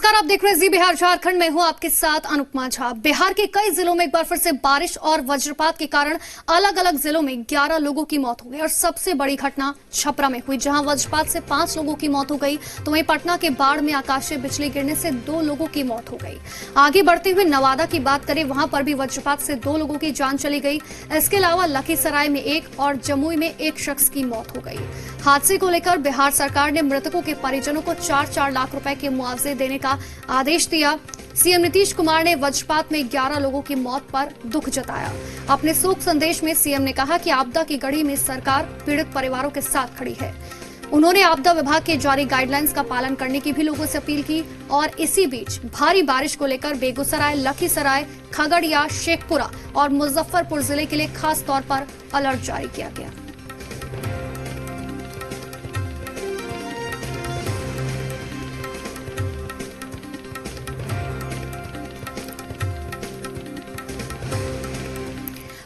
नमस्कार, आप देख रहे हैं जी बिहार झारखंड में हूं आपके साथ अनुपमा झा। बिहार के कई जिलों में एक बार फिर से बारिश और वज्रपात के कारण अलग अलग जिलों में 11 लोगों की मौत हो गई और सबसे बड़ी घटना छपरा में हुई, जहां वज्रपात से 5 लोगों की मौत हो गई। तो वहीं पटना के बाढ़ में आकाशीय बिजली गिरने से 2 लोगों की मौत हो गई। आगे बढ़ते हुए नवादा की बात करें, वहां पर भी वज्रपात से 2 लोगों की जान चली गई। इसके अलावा लखीसराय में 1 और जमुई में 1 शख्स की मौत हो गई। हादसे को लेकर बिहार सरकार ने मृतकों के परिजनों को 4-4 लाख रुपए के मुआवजे देने का आदेश दिया। सीएम नीतीश कुमार ने वज्रपात में 11 लोगों की मौत पर दुख जताया। अपने शोक संदेश में सीएम ने कहा कि आपदा की घड़ी में सरकार पीड़ित परिवारों के साथ खड़ी है। उन्होंने आपदा विभाग के जारी गाइडलाइंस का पालन करने की भी लोगों से अपील की। और इसी बीच भारी बारिश को लेकर बेगूसराय, लखीसराय, खगड़िया, शेखपुरा और मुजफ्फरपुर जिले के लिए खास तौर पर अलर्ट जारी किया गया।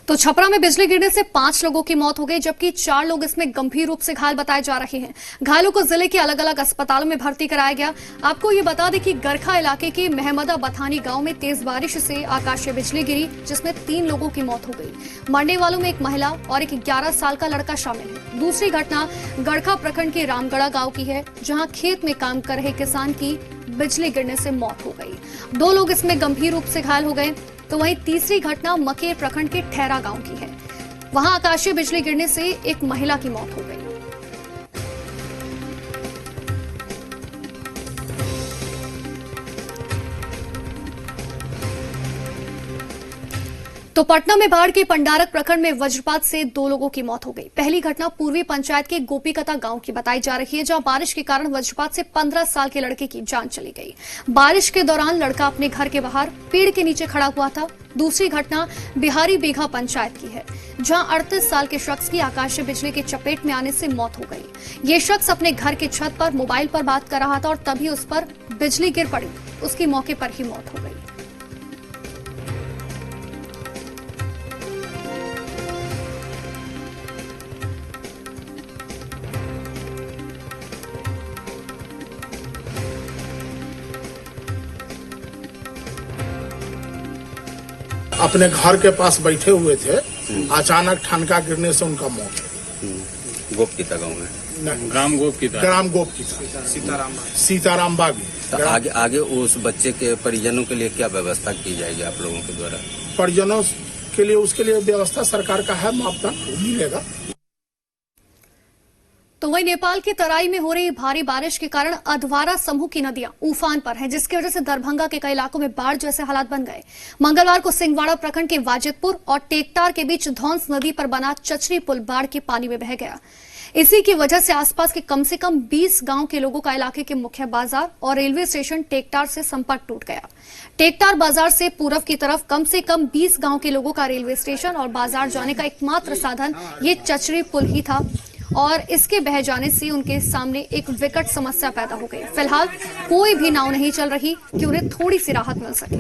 तो छपरा में बिजली गिरने से 5 लोगों की मौत हो गई, जबकि 4 लोग इसमें गंभीर रूप से घायल बताए जा रहे हैं। घायलों को जिले के अलग अलग अस्पतालों में भर्ती कराया गया। आपको ये बता दें कि गरखा इलाके के महमदा बथानी गांव में तेज बारिश से आकाशीय बिजली गिरी, जिसमें 3 लोगों की मौत हो गई। मरने वालों में एक महिला और एक 11 साल का लड़का शामिल है। दूसरी घटना गरखा प्रखंड के रामगढ़ा गाँव की है, जहाँ खेत में काम कर रहे किसान की बिजली गिरने से मौत हो गई। 2 लोग इसमें गंभीर रूप से घायल हो गए। तो वहीं तीसरी घटना मकेर प्रखंड के ठहरा गांव की है। वहां आकाशीय बिजली गिरने से एक महिला की मौत हो गई। तो पटना में बाढ़ के पंडारक प्रखंड में वज्रपात से 2 लोगों की मौत हो गई। पहली घटना पूर्वी पंचायत के गोपीकता गांव की बताई जा रही है, जहां बारिश के कारण वज्रपात से 15 साल के लड़के की जान चली गई। बारिश के दौरान लड़का अपने घर के बाहर पेड़ के नीचे खड़ा हुआ था। दूसरी घटना बिहारी बेघा पंचायत की है, जहां 38 साल के शख्स की आकाशीय बिजली की चपेट में आने से मौत हो गई। ये शख्स अपने घर के छत पर मोबाइल पर बात कर रहा था और तभी उस पर बिजली गिर पड़ी। उसकी मौके पर ही मौत हो गई। अपने घर के पास बैठे हुए थे, अचानक ठनका गिरने से उनका मौत हो गई। गोपकीता गाँव में ग्राम गोपकीता सीताराम बागी। तो आगे उस बच्चे के परिजनों के लिए क्या व्यवस्था की जाएगी आप लोगों के द्वारा? परिजनों के लिए उसके लिए व्यवस्था सरकार का है, मुआवजा मिलेगा। तो वहीं नेपाल के तराई में हो रही भारी बारिश के कारण अधवारा समूह की नदियां उफान पर हैं, जिसकी वजह से दरभंगा के कई इलाकों में बाढ़ जैसे हालात बन गए। मंगलवार को सिंहवाड़ा प्रखंड के वाजिदपुर और टेकटार के बीच धौंस नदी पर बना चचरी पुल बाढ़ के पानी में बह गया। इसी की वजह से आसपास के कम से कम 20 गांव के लोगों का इलाके के मुख्य बाजार और रेलवे स्टेशन टेकटार से संपर्क टूट गया। टेकटार बाजार से पूर्व की तरफ कम से कम 20 गांव के लोगों का रेलवे स्टेशन और बाजार जाने का एकमात्र साधन ये चचरी पुल ही था, और इसके बह जाने से उनके सामने एक विकट समस्या पैदा हो गई। फिलहाल कोई भी नाव नहीं चल रही कि उन्हें थोड़ी सी राहत मिल सके।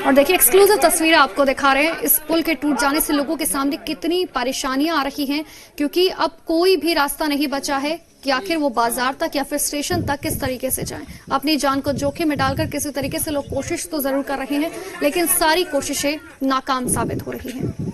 और देखिए, एक्सक्लूसिव तस्वीरें आपको दिखा रहे हैं। इस पुल के टूट जाने से लोगों के सामने कितनी परेशानियां आ रही हैं, क्योंकि अब कोई भी रास्ता नहीं बचा है कि आखिर वो बाजार तक या फिर स्टेशन तक किस तरीके से जाएं। अपनी जान को जोखिम में डालकर किसी तरीके से लोग कोशिश तो जरूर कर रहे हैं, लेकिन सारी कोशिशें नाकाम साबित हो रही हैं।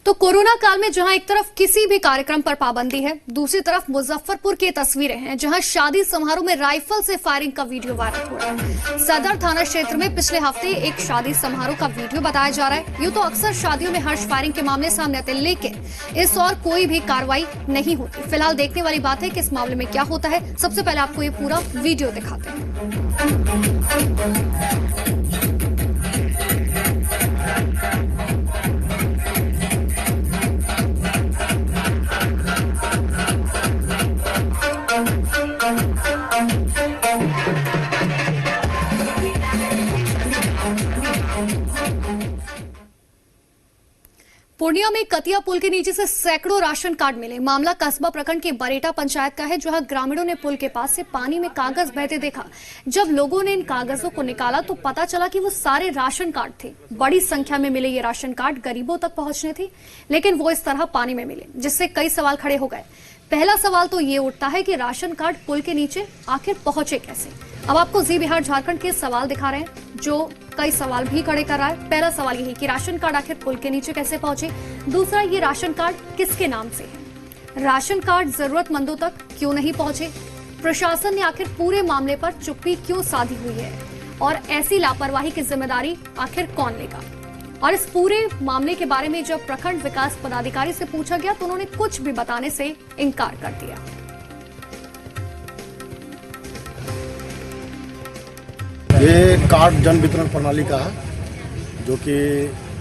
तो कोरोना काल में जहां एक तरफ किसी भी कार्यक्रम पर पाबंदी है, दूसरी तरफ मुजफ्फरपुर की तस्वीरें हैं, जहां शादी समारोह में राइफल से फायरिंग का वीडियो वायरल हो रहा है। सदर थाना क्षेत्र में पिछले हफ्ते एक शादी समारोह का वीडियो बताया जा रहा है। यूं तो अक्सर शादियों में हर्ष फायरिंग के मामले सामने आते हैं, लेकिन इस और कोई भी कार्रवाई नहीं होती। फिलहाल देखने वाली बात है कि इस मामले में क्या होता है। सबसे पहले आपको ये पूरा वीडियो दिखाते हैं। पूर्णिया में कतिया पुल के नीचे से सैकड़ों राशन कार्ड मिले। मामला कस्बा प्रखंड के बरेटा पंचायत का है, जहां ग्रामीणों ने पुल के पास से पानी में कागज बहते देखा। जब लोगों ने इन कागजों को निकाला तो पता चला कि वो सारे राशन कार्ड थे। बड़ी संख्या में मिले ये राशन कार्ड गरीबों तक पहुंचने थे, लेकिन वो इस तरह पानी में मिले, जिससे कई सवाल खड़े हो गए। पहला सवाल तो ये उठता है कि राशन कार्ड पुल के नीचे आखिर पहुंचे कैसे। अब आपको जी बिहार झारखंड के सवाल दिखा रहे हैं, जो कई सवाल भी खड़े कर रहा है। पहला सवाल यही कि राशन कार्ड आखिर पुल के नीचे कैसे पहुंचे। दूसरा, ये राशन कार्ड किसके नाम से है। राशन कार्ड जरूरतमंदों तक क्यों नहीं पहुंचे। प्रशासन ने आखिर पूरे मामले पर चुप्पी क्यों साधी हुई है, और ऐसी लापरवाही की जिम्मेदारी आखिर कौन लेगा। और इस पूरे मामले के बारे में जब प्रखंड विकास पदाधिकारी से पूछा गया तो उन्होंने कुछ भी बताने से इनकार कर दिया। ये कार्ड जन वितरण प्रणाली का है, जो कि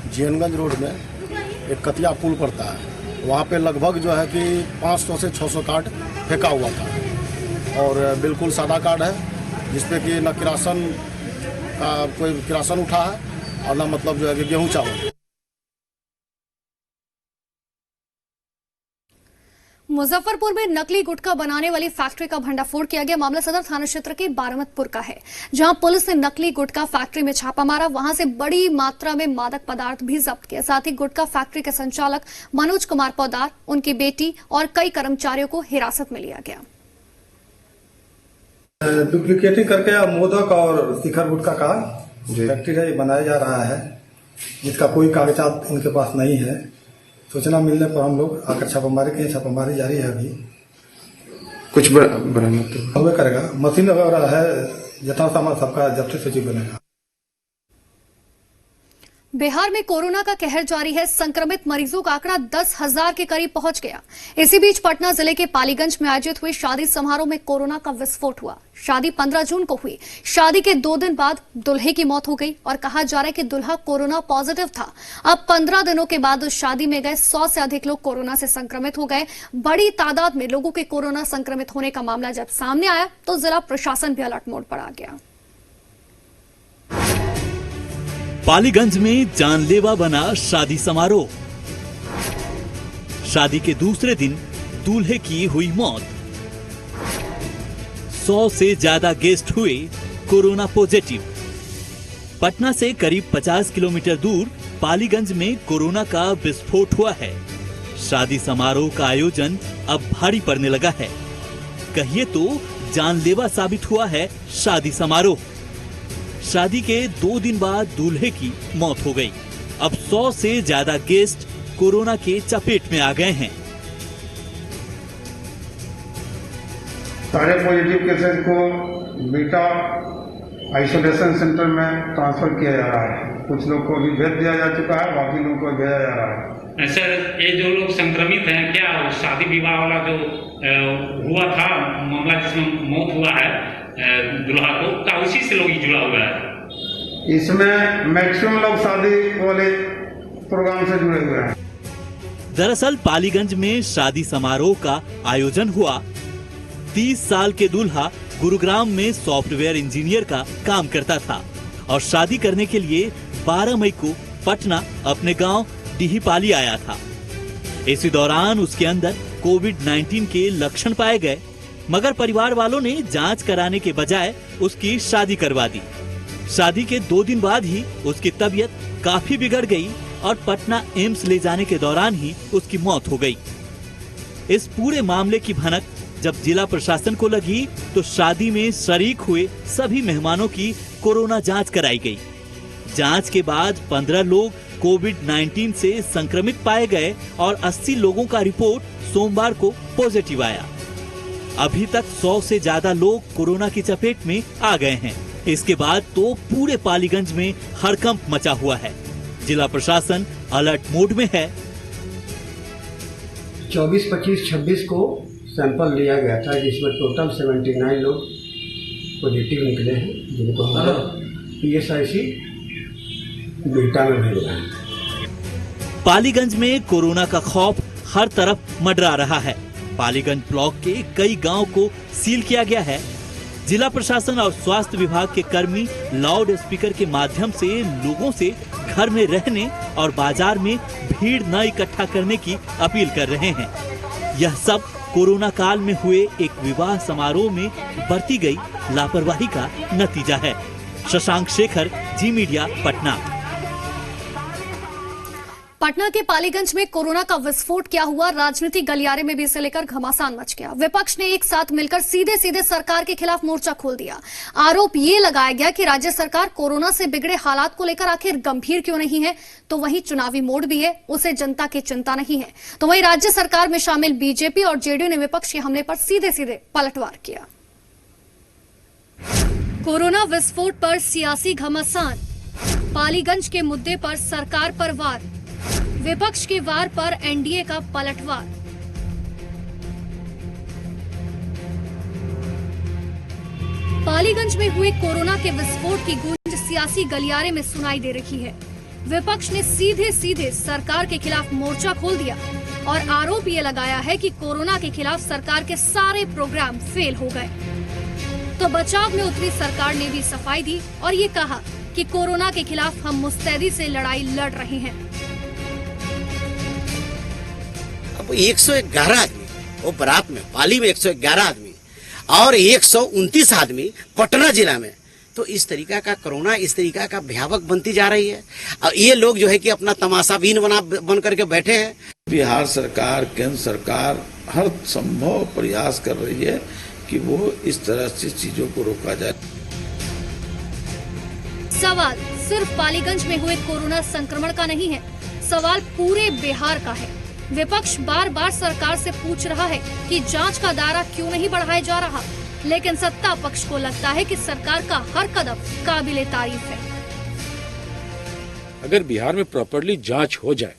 जीएनगंज रोड में एक कतिया पुल पड़ता है। वहाँ पे लगभग जो है कि 500 से 600 कार्ड फेंका हुआ था, और बिल्कुल सादा कार्ड है, जिसपे कि न किरासन का कोई किरासन उठा है और न मतलब जो है कि गेहूँ चावल। मुजफ्फरपुर में नकली गुटखा बनाने वाली फैक्ट्री का भंडाफोड़ किया गया। मामला सदर थाना क्षेत्र के बारामतपुर का है, जहां पुलिस ने नकली गुटखा फैक्ट्री में छापा मारा। वहां से बड़ी मात्रा में मादक पदार्थ भी जब्त किए। साथ ही गुटखा फैक्ट्री के संचालक मनोज कुमार पौदार, उनकी बेटी और कई कर्मचारियों को हिरासत में लिया गया। डुप्लीकेटिंग करके मोदक और शिखर गुटखा का फैक्ट्री बनाया जा रहा है, जिसका कोई कागजात इनके पास नहीं है। सूचना मिलने पर हम लोग आकर छापामारी किए। छापामारी जारी है। अभी कुछ बरामद हुए करेगा। मशीन वगैरह है, जितना सामान सबका जब्ती सूची बनेगा। बिहार में कोरोना का कहर जारी है। संक्रमित मरीजों का आंकड़ा 10,000 के करीब पहुंच गया। इसी बीच पटना जिले के पालीगंज में आयोजित हुए शादी समारोह में कोरोना का विस्फोट हुआ। शादी 15 जून को हुई। शादी के 2 दिन बाद दुल्हे की मौत हो गई और कहा जा रहा है कि दुल्हा कोरोना पॉजिटिव था। अब 15 दिनों के बाद उस शादी में गए 100 से अधिक लोग कोरोना से संक्रमित हो गए। बड़ी तादाद में लोगों के कोरोना संक्रमित होने का मामला जब सामने आया तो जिला प्रशासन भी अलर्ट मोड पर आ गया। पालीगंज में जानलेवा बना शादी समारोह। शादी के दूसरे दिन दूल्हे की हुई मौत। 100 से ज्यादा गेस्ट हुए कोरोना पॉजिटिव। पटना से करीब 50 किलोमीटर दूर पालीगंज में कोरोना का विस्फोट हुआ है। शादी समारोह का आयोजन अब भारी पड़ने लगा है। कहिए तो जानलेवा साबित हुआ है शादी समारोह। शादी के 2 दिन बाद दूल्हे की मौत हो गई। अब 100 से ज्यादा गेस्ट कोरोना के चपेट में आ गए हैं। सारे पॉजिटिव केसेस को बीटा आइसोलेशन सेंटर में ट्रांसफर किया जा रहा है। कुछ लोग को भी भेज दिया जा चुका है, बाकी लोगों को भेजा जा रहा है। सर, ये जो लोग संक्रमित हैं, क्या शादी विवाह वाला जो हुआ था मामला, जिसमें मौत हुआ है दुल्हा को, क्या उसी से लोग जुड़ा हुआ है? इसमें मैक्सिमम लोग शादी वाले प्रोग्राम से जुड़े हुए हैं। दरअसल पालीगंज में शादी समारोह का आयोजन हुआ। 30 साल के दूल्हा गुरुग्राम में सॉफ्टवेयर इंजीनियर का काम करता था और शादी करने के लिए 12 मई को पटना अपने गांव डीहीपाली आया था। इसी दौरान उसके अंदर कोविड-19 के लक्षण पाए गए, मगर परिवार वालों ने जांच कराने के बजाय उसकी शादी करवा दी। शादी के 2 दिन बाद ही उसकी तबीयत काफी बिगड़ गई और पटना एम्स ले जाने के दौरान ही उसकी मौत हो गई। इस पूरे मामले की भनक जब जिला प्रशासन को लगी तो शादी में शरीक हुए सभी मेहमानों की कोरोना जांच कराई गई। जांच के बाद 15 लोग कोविड-19 से संक्रमित पाए गए और 80 लोगों का रिपोर्ट सोमवार को पॉजिटिव आया। अभी तक 100 से ज्यादा लोग कोरोना की चपेट में आ गए हैं। इसके बाद तो पूरे पालीगंज में हड़कंप मचा हुआ है। जिला प्रशासन अलर्ट मोड में है। 24, 25, 26 को सैंपल लिया गया था, जिसमें टोटल 79 लोग पॉजिटिव निकले हैं, जिनको हम PSIC बीटा में भेज रहे हैं। पालीगंज में कोरोना का खौफ हर तरफ मंडरा रहा है। पालीगंज ब्लॉक के कई गांव को सील किया गया है। जिला प्रशासन और स्वास्थ्य विभाग के कर्मी लाउड स्पीकर के माध्यम से लोगों से घर में रहने और बाजार में भीड़ न इकट्ठा करने की अपील कर रहे हैं। यह सब कोरोना काल में हुए एक विवाह समारोह में बरती गई लापरवाही का नतीजा है। शशांक शेखर, जी मीडिया, पटना। पटना के पालीगंज में कोरोना का विस्फोट क्या हुआ, राजनीतिक गलियारे में भी इसे लेकर घमासान मच गया। विपक्ष ने एक साथ मिलकर सीधे सीधे सरकार के खिलाफ मोर्चा खोल दिया। आरोप ये लगाया गया कि राज्य सरकार कोरोना से बिगड़े हालात को लेकर आखिर गंभीर क्यों नहीं है। तो वहीं चुनावी मोड भी है, उसे जनता की चिंता नहीं है। तो वहीं राज्य सरकार में शामिल बीजेपी और जेडीयू ने विपक्ष के हमले पर सीधे सीधे पलटवार किया। कोरोना विस्फोट पर सियासी घमासान, पालीगंज के मुद्दे पर सरकार पर वार, विपक्ष के वार पर एनडीए का पलटवार। पालीगंज में हुए कोरोना के विस्फोट की गूंज सियासी गलियारे में सुनाई दे रही है। विपक्ष ने सीधे सीधे सरकार के खिलाफ मोर्चा खोल दिया और आरोप ये लगाया है कि कोरोना के खिलाफ सरकार के सारे प्रोग्राम फेल हो गए। तो बचाव में उतरी सरकार ने भी सफाई दी और ये कहा कि कोरोना के खिलाफ हम मुस्तैदी से लड़ाई लड़ रहे हैं। अब 111 आदमी वो बारात में, पाली में 111 आदमी और 129 आदमी पटना जिला में, तो इस तरीका का कोरोना इस तरीका का भयावह बनती जा रही है। और ये लोग जो है कि अपना तमाशाबीन बन करके बैठे हैं। बिहार सरकार, केंद्र सरकार हर संभव प्रयास कर रही है कि वो इस तरह से चीजों को रोका जाए। सवाल सिर्फ पालीगंज में हुए कोरोना संक्रमण का नहीं है, सवाल पूरे बिहार का है। विपक्ष बार बार सरकार से पूछ रहा है कि जांच का दायरा क्यों नहीं बढ़ाया जा रहा, लेकिन सत्ता पक्ष को लगता है कि सरकार का हर कदम काबिले तारीफ है। अगर बिहार में प्रॉपर्ली जांच हो जाए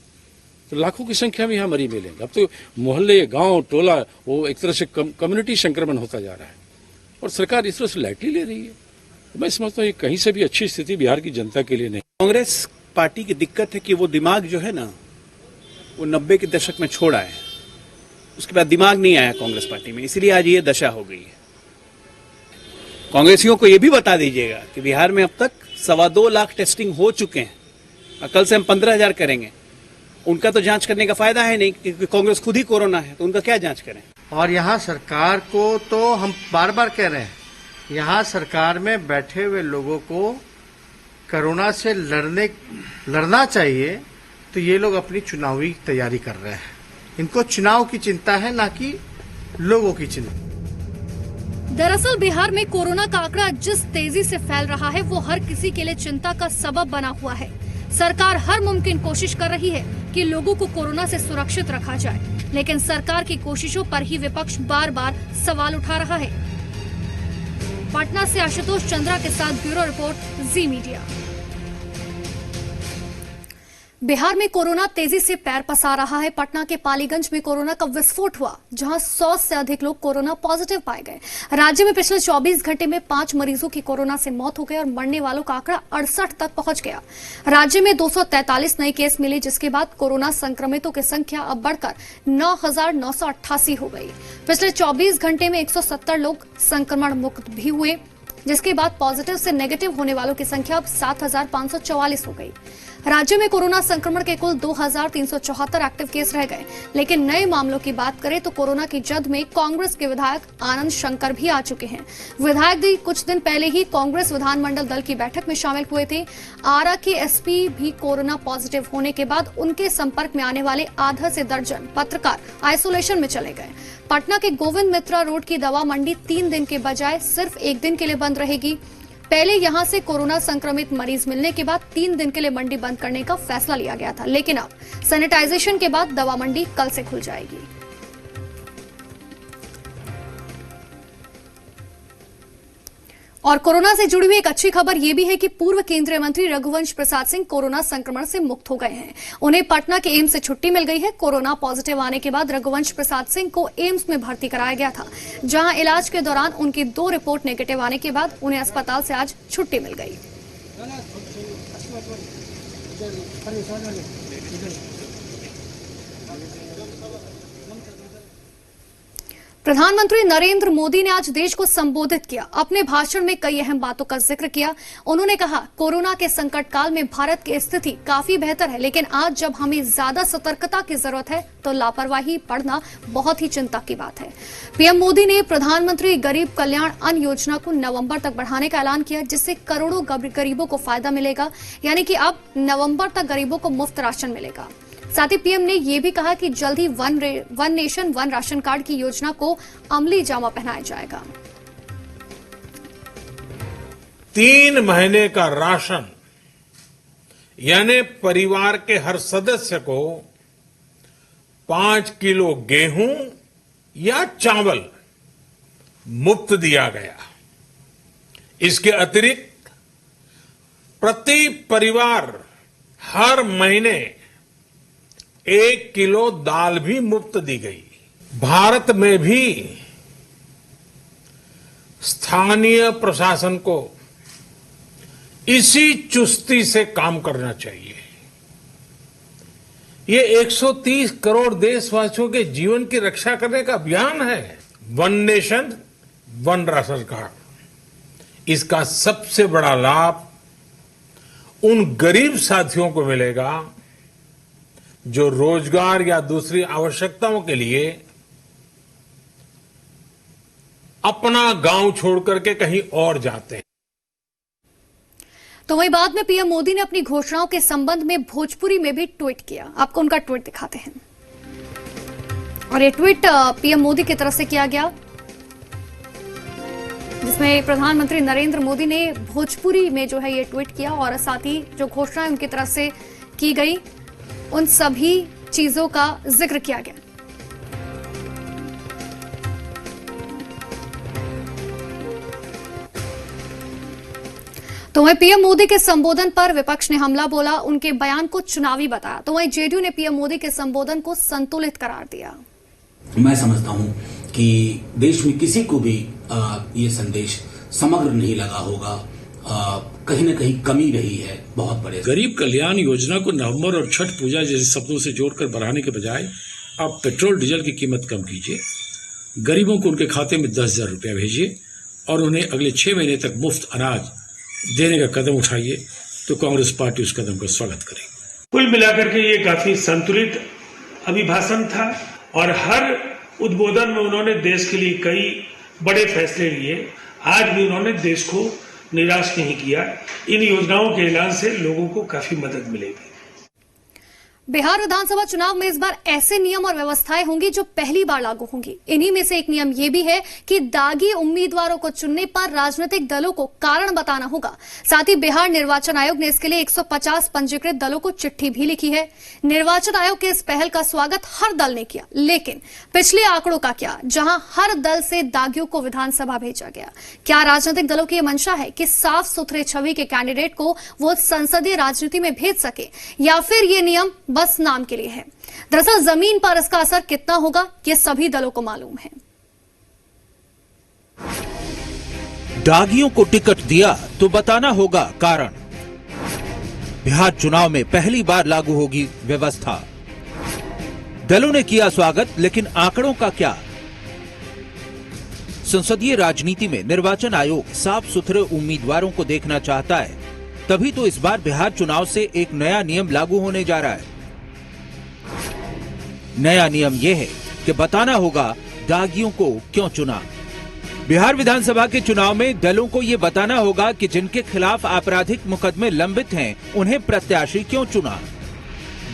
तो लाखों की संख्या में यहाँ मरीज मिलेंगे। अब तो मोहल्ले, गांव, टोला, वो एक तरह से कम्युनिटी संक्रमण होता जा रहा है और सरकार इस तरह से लाइटली ले रही है। मैं समझता हूँ कहीं से भी अच्छी स्थिति बिहार की जनता के लिए नहीं। कांग्रेस पार्टी की दिक्कत है कि वो दिमाग जो है ना, वो 90 के दशक में छोड़ आए, उसके बाद दिमाग नहीं आया कांग्रेस पार्टी में, इसीलिए आज ये दशा हो गई है। कांग्रेसियों को ये भी बता दीजिएगा कि बिहार में अब तक 2.25 लाख टेस्टिंग हो चुके हैं और कल से हम 15,000 करेंगे। उनका तो जांच करने का फायदा है नहीं, क्योंकि कांग्रेस खुद ही कोरोना है, तो उनका क्या जांच करें। और यहाँ सरकार को तो हम बार बार कह रहे हैं, यहाँ सरकार में बैठे हुए लोगों को कोरोना से लड़ना चाहिए। तो ये लोग अपनी चुनावी तैयारी कर रहे हैं, इनको चुनाव की चिंता है, ना कि लोगों की चिंता। दरअसल बिहार में कोरोना का आंकड़ा जिस तेजी से फैल रहा है वो हर किसी के लिए चिंता का सबब बना हुआ है। सरकार हर मुमकिन कोशिश कर रही है कि लोगों को कोरोना से सुरक्षित रखा जाए, लेकिन सरकार की कोशिशों पर ही विपक्ष बार बार सवाल उठा रहा है। पटना से आशुतोष चंद्रा के साथ ब्यूरो रिपोर्ट, जी मीडिया। बिहार में कोरोना तेजी से पैर पसार रहा है। पटना के पालीगंज में कोरोना का विस्फोट हुआ, जहां 100 से अधिक लोग कोरोना पॉजिटिव पाए गए। राज्य में पिछले 24 घंटे में 5 मरीजों की कोरोना से मौत हो गई और मरने वालों का आंकड़ा 68 तक पहुंच गया। राज्य में 243 नए केस मिले, जिसके बाद कोरोना संक्रमितों की संख्या अब बढ़कर 9,988 हो गई। पिछले 24 घंटे में 170 लोग संक्रमण मुक्त भी हुए, जिसके बाद पॉजिटिव से नेगेटिव होने वालों की संख्या अब 7,544 हो गई। राज्य में कोरोना संक्रमण के कुल 2,374 एक्टिव केस रह गए। लेकिन नए मामलों की बात करें तो कोरोना की जद में कांग्रेस के विधायक आनंद शंकर भी आ चुके हैं। विधायक भी कुछ दिन पहले ही कांग्रेस विधानमंडल दल की बैठक में शामिल हुए थे। आरा के एसपी भी कोरोना पॉजिटिव होने के बाद उनके संपर्क में आने वाले आधा से दर्जन पत्रकार आइसोलेशन में चले गए। पटना के गोविंद मित्रा रोड की दवा मंडी 3 दिन के बजाय सिर्फ 1 दिन के लिए बंद रहेगी। पहले यहां से कोरोना संक्रमित मरीज मिलने के बाद 3 दिन के लिए मंडी बंद करने का फैसला लिया गया था, लेकिन अब सैनिटाइजेशन के बाद दवा मंडी कल से खुल जाएगी। और कोरोना से जुड़ी हुई एक अच्छी खबर यह भी है कि पूर्व केंद्रीय मंत्री रघुवंश प्रसाद सिंह कोरोना संक्रमण से मुक्त हो गए हैं। उन्हें पटना के एम्स से छुट्टी मिल गई है। कोरोना पॉजिटिव आने के बाद रघुवंश प्रसाद सिंह को एम्स में भर्ती कराया गया था, जहां इलाज के दौरान उनकी 2 रिपोर्ट नेगेटिव आने के बाद उन्हें अस्पताल से आज छुट्टी मिल गई। प्रधानमंत्री नरेंद्र मोदी ने आज देश को संबोधित किया। अपने भाषण में कई अहम बातों का जिक्र किया। उन्होंने कहा, कोरोना के संकट काल में भारत की स्थिति काफी बेहतर है, लेकिन आज जब हमें ज्यादा सतर्कता की जरूरत है तो लापरवाही बढ़ना बहुत ही चिंता की बात है। पीएम मोदी ने प्रधानमंत्री गरीब कल्याण अन्न योजना को नवंबर तक बढ़ाने का ऐलान किया, जिससे करोड़ों गरीबों को फायदा मिलेगा। यानी कि अब नवंबर तक गरीबों को मुफ्त राशन मिलेगा। साथ ही पीएम ने यह भी कहा कि जल्द ही one nation one ration card की योजना को अमली जामा पहनाया जाएगा। 3 महीने का राशन यानी परिवार के हर सदस्य को 5 किलो गेहूं या चावल मुफ्त दिया गया। इसके अतिरिक्त प्रति परिवार हर महीने 1 किलो दाल भी मुफ्त दी गई। भारत में भी स्थानीय प्रशासन को इसी चुस्ती से काम करना चाहिए। ये 130 करोड़ देशवासियों के जीवन की रक्षा करने का अभियान है। One nation one ration card, इसका सबसे बड़ा लाभ उन गरीब साथियों को मिलेगा जो रोजगार या दूसरी आवश्यकताओं के लिए अपना गांव छोड़ करके कहीं और जाते हैं। तो वही बाद में पीएम मोदी ने अपनी घोषणाओं के संबंध में भोजपुरी में भी ट्वीट किया। आपको उनका ट्वीट दिखाते हैं। और ये ट्वीट पीएम मोदी की तरफ से किया गया, जिसमें प्रधानमंत्री नरेंद्र मोदी ने भोजपुरी में जो है ये ट्वीट किया और साथ ही जो घोषणाएं उनकी तरफ से की गई उन सभी चीजों का जिक्र किया गया। तो वहीं पीएम मोदी के संबोधन पर विपक्ष ने हमला बोला, उनके बयान को चुनावी बताया। तो वहीं जेडीयू ने पीएम मोदी के संबोधन को संतुलित करार दिया। मैं समझता हूं कि देश में किसी को भी ये संदेश समग्र नहीं लगा होगा। कहीं न कहीं कमी रही है बहुत बड़े। गरीब कल्याण योजना को नवंबर और छठ पूजा जैसे शब्दों से जोड़कर बढ़ाने के बजाय आप पेट्रोल डीजल की कीमत कम कीजिए, गरीबों को उनके खाते में 10,000 रुपया भेजिए और उन्हें अगले 6 महीने तक मुफ्त अनाज देने का कदम उठाइए, तो कांग्रेस पार्टी उस कदम का स्वागत करेगी। कुल मिलाकर के ये काफी संतुलित अभिभाषण था और हर उद्बोधन में उन्होंने देश के लिए कई बड़े फैसले लिए। आज भी उन्होंने देश को निराश नहीं किया। इन योजनाओं के ऐलान से लोगों को काफी मदद मिलेगी। बिहार विधानसभा चुनाव में इस बार ऐसे नियम और व्यवस्थाएं होंगी जो पहली बार लागू होंगी। इन्हीं में से एक नियम ये भी है कि दागी उम्मीदवारों को चुनने पर राजनीतिक दलों को कारण बताना होगा। साथ ही बिहार निर्वाचन आयोग ने इसके लिए 150 पंजीकृत दलों को चिट्ठी भी लिखी है। निर्वाचन आयोग के इस पहल का स्वागत हर दल ने किया, लेकिन पिछले आंकड़ों का क्या, जहां हर दल से दागियों को विधानसभा भेजा गया? क्या राजनीतिक दलों की यह मंशा है कि साफ सुथरे छवि के कैंडिडेट को वो संसदीय राजनीति में भेज सके, या फिर ये नियम बस नाम के लिए है? दरअसल जमीन पर इसका असर कितना होगा ये सभी दलों को मालूम है। दागियों को टिकट दिया तो बताना होगा कारण। बिहार चुनाव में पहली बार लागू होगी व्यवस्था। दलों ने किया स्वागत, लेकिन आंकड़ों का क्या? संसदीय राजनीति में निर्वाचन आयोग साफ सुथरे उम्मीदवारों को देखना चाहता है, तभी तो इस बार बिहार चुनाव से एक नया नियम लागू होने जा रहा है। नया नियम यह है कि बताना होगा दागियों को क्यों चुना। बिहार विधानसभा के चुनाव में दलों को ये बताना होगा कि जिनके खिलाफ आपराधिक मुकदमे लंबित हैं, उन्हें प्रत्याशी क्यों चुना।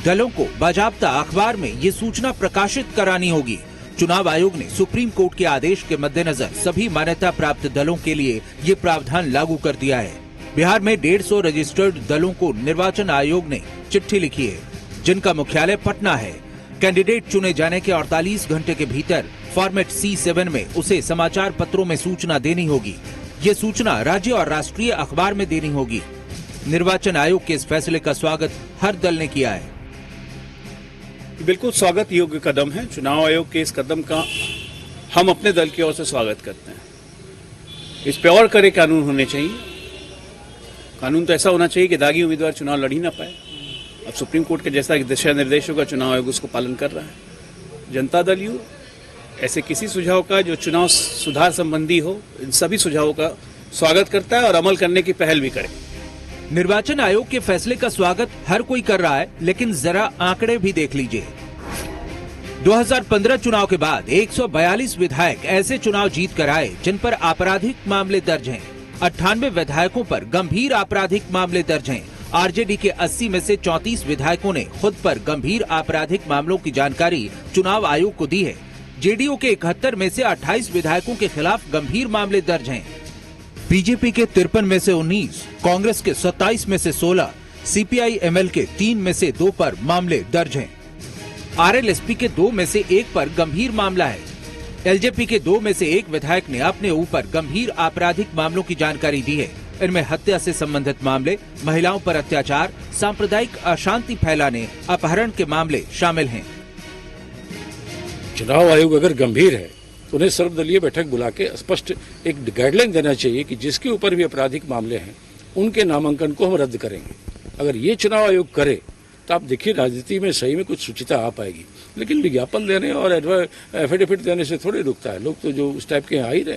दलों को बाजाब्ता अखबार में ये सूचना प्रकाशित करानी होगी। चुनाव आयोग ने सुप्रीम कोर्ट के आदेश के मद्देनजर सभी मान्यता प्राप्त दलों के लिए ये प्रावधान लागू कर दिया है। बिहार में 150 रजिस्टर्ड दलों को निर्वाचन आयोग ने चिट्ठी लिखी है, जिनका मुख्यालय पटना है। कैंडिडेट चुने जाने के 48 घंटे के भीतर फॉर्मेट C7 में उसे समाचार पत्रों में सूचना देनी होगी। ये सूचना राज्य और राष्ट्रीय अखबार में देनी होगी। निर्वाचन आयोग के इस फैसले का स्वागत हर दल ने किया है। बिल्कुल स्वागत योग्य कदम है। चुनाव आयोग के इस कदम का हम अपने दल की ओर से स्वागत करते हैं। इस पे और कड़े कानून होने चाहिए। कानून तो ऐसा होना चाहिए कि दागी उम्मीदवार चुनाव लड़ ही ना पाए। अब सुप्रीम कोर्ट के जैसा दिशा निर्देशों का चुनाव आयोग उसको पालन कर रहा है। जनता दल यू ऐसे किसी सुझाव का जो चुनाव सुधार संबंधी हो, इन सभी सुझावों का स्वागत करता है और अमल करने की पहल भी करे। निर्वाचन आयोग के फैसले का स्वागत हर कोई कर रहा है, लेकिन जरा आंकड़े भी देख लीजिए। 2015 चुनाव के बाद 142 विधायक ऐसे चुनाव जीत कर आए जिन पर आपराधिक मामले दर्ज हैं। 98 विधायकों पर गंभीर आपराधिक मामले दर्ज हैं। आरजेडी के 80 में से 34 विधायकों ने खुद पर गंभीर आपराधिक मामलों की जानकारी चुनाव आयोग को दी है। जेडीयू के 71 में से 28 विधायकों के खिलाफ गंभीर मामले दर्ज हैं। बीजेपी के 53 में से 19, कांग्रेस के 27 में से 16, सीपीआई-एमएल के 3 में से 2 पर मामले दर्ज हैं। आरएलएसपी के 2 में से 1 पर गंभीर मामला है। एलजेपी के 2 में से 1 विधायक ने अपने ऊपर गंभीर आपराधिक मामलों की जानकारी दी है। इनमें हत्या से संबंधित मामले, महिलाओं पर अत्याचार, सांप्रदायिक अशांति फैलाने, अपहरण के मामले शामिल हैं। चुनाव आयोग अगर गंभीर है तो उन्हें सर्वदलीय बैठक बुला के स्पष्ट एक गाइडलाइन देना चाहिए कि जिसके ऊपर भी आपराधिक मामले हैं उनके नामांकन को हम रद्द करेंगे। अगर ये चुनाव आयोग करे तो आप देखिए राजनीति में सही में कुछ शुचिता आ पाएगी। लेकिन विज्ञापन देने और एफिडेविट देने से थोड़ी रुकता है, लोग तो जो उस टाइप के आ ही रहे,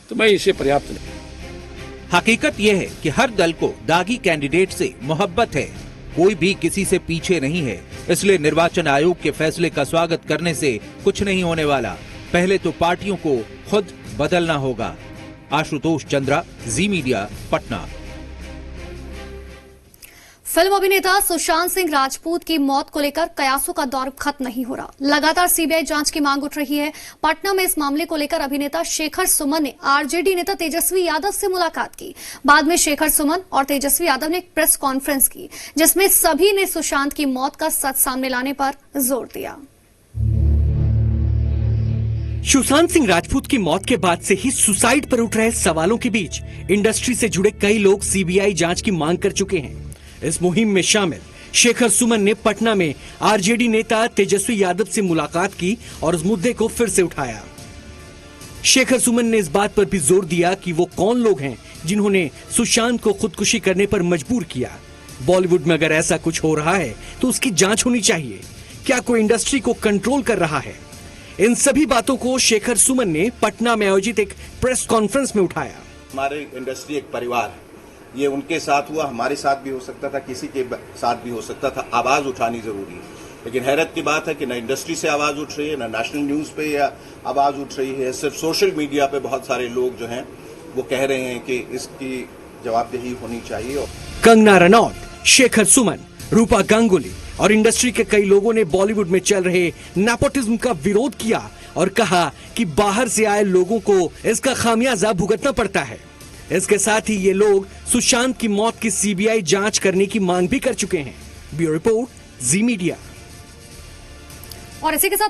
तो मैं इसे पर्याप्त नहीं। हकीकत यह है कि हर दल को दागी कैंडिडेट से मोहब्बत है, कोई भी किसी से पीछे नहीं है। इसलिए निर्वाचन आयोग के फैसले का स्वागत करने से कुछ नहीं होने वाला। पहले तो पार्टियों को खुद बदलना होगा। आशुतोष चंद्रा, जी मीडिया, पटना। फिल्म अभिनेता सुशांत सिंह राजपूत की मौत को लेकर कयासों का दौर खत्म नहीं हो रहा। लगातार सीबीआई जांच की मांग उठ रही है। पटना में इस मामले को लेकर अभिनेता शेखर सुमन ने आरजेडी नेता तेजस्वी यादव से मुलाकात की। बाद में शेखर सुमन और तेजस्वी यादव ने एक प्रेस कॉन्फ्रेंस की, जिसमें सभी ने सुशांत की मौत का सच सामने लाने पर जोर दिया। सुशांत सिंह राजपूत की मौत के बाद से ही सुसाइड पर उठ रहे सवालों के बीच इंडस्ट्री से जुड़े कई लोग सीबीआई जांच की मांग कर चुके हैं। इस मुहिम में शामिल शेखर सुमन ने पटना में आरजेडी नेता तेजस्वी यादव से मुलाकात की और उस मुद्दे को फिर से उठाया। शेखर सुमन ने इस बात पर भी जोर दिया कि वो कौन लोग हैं जिन्होंने सुशांत को खुदकुशी करने पर मजबूर किया। बॉलीवुड में अगर ऐसा कुछ हो रहा है तो उसकी जांच होनी चाहिए। क्या कोई इंडस्ट्री को कंट्रोल कर रहा है? इन सभी बातों को शेखर सुमन ने पटना में आयोजित एक प्रेस कॉन्फ्रेंस में उठाया। हमारे इंडस्ट्री एक परिवार है, ये उनके साथ हुआ, हमारे साथ भी हो सकता था, किसी के साथ भी हो सकता था। आवाज उठानी जरूरी है, लेकिन हैरत की बात है कि न इंडस्ट्री से आवाज उठ रही है, न नेशनल न्यूज पे या आवाज उठ रही है। सिर्फ सोशल मीडिया पे बहुत सारे लोग जो हैं वो कह रहे हैं कि इसकी जवाबदेही होनी चाहिए। कंगना रनौत, शेखर सुमन, रूपा गांगुली और इंडस्ट्री के कई लोगों ने बॉलीवुड में चल रहे नेपोटिज्म का विरोध किया और कहा कि बाहर से आए लोगों को इसका खामियाजा भुगतना पड़ता है। इसके साथ ही ये लोग सुशांत की मौत की सीबीआई जांच करने की मांग भी कर चुके हैं। ब्यूरो रिपोर्ट, जी मीडिया। और इसी के साथ